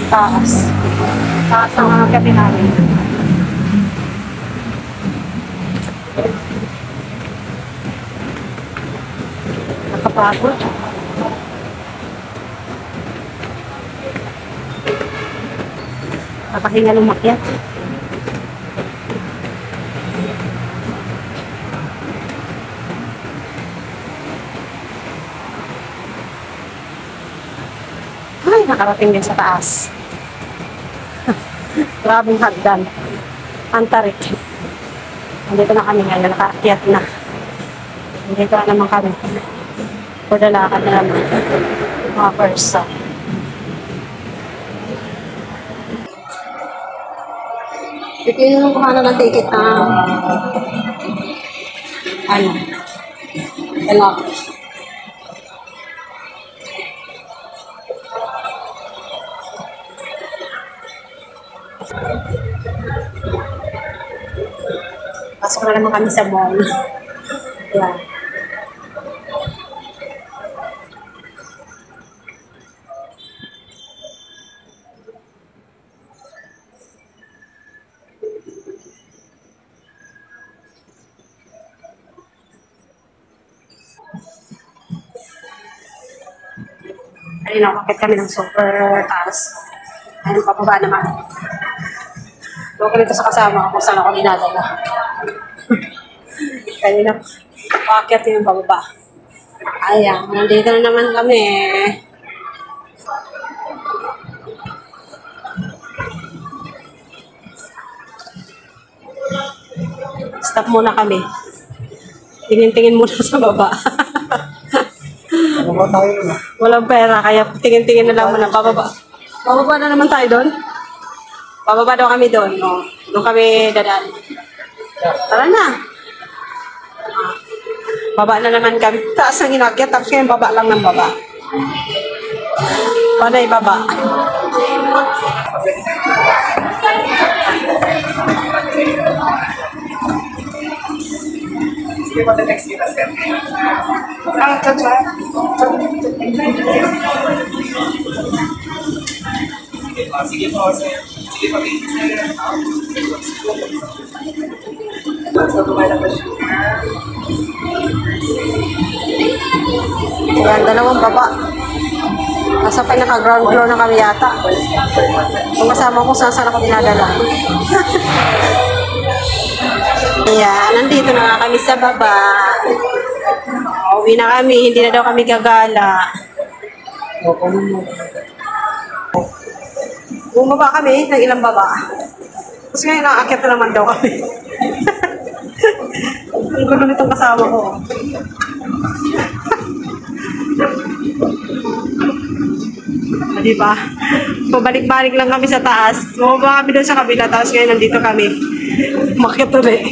Taas. Taas ang mga gabi namin. Nakapagod. Napahinga lumakyat. Ay, nakarating din sa taas. Grabing hagdan. Antarik. Nandito na kami ngayon, nakaakyat na. Nandito na naman kami. Pudalakan na naman. Mga person. Ito yung kumano ng ticket na ano? Ano? Pasok na naman kami sa mall. Yan. Ayun, nakakit kami ng super taas. Ayun, papaba naman. Huwag ko dito sa kasama ko kung saan ako dinadala. Kaya na, paakyat yung bababa. Ayan, nandito na naman kami. Stop muna kami. Tingin-tingin muna sa baba. Walang pera, kaya tingin-tingin na lang muna. Bababa. Bababa na naman tayo doon. Bababa daw kami doon. No? Doon kami dadaan. Tara na. Baba na naman kami. Taas ang inakyat. Tapos ngayon baba lang ng baba. Panay baba. Sige po, the next kita, sir. Ang totoo. Sige po, sir. Sige po, sir. So, lumalabas siya. Ayan, dalawang baba. Nasa pinaka-ground floor na kami yata. Kung kasama ko, saan ako dinadala. Ayan, nandito na nga kami sa baba. Uwi na kami, hindi na daw kami gagala. Bumaba kami ng ilang baba. Tapos ngayon, nakaakyat na naman daw kami. Ang gulo nitong kasama ko. Diba? Pabalik-balik lang kami sa taas. Bumaba kami doon sa kabila, tapos ngayon nandito kami. Umakyat ulit.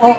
Oh,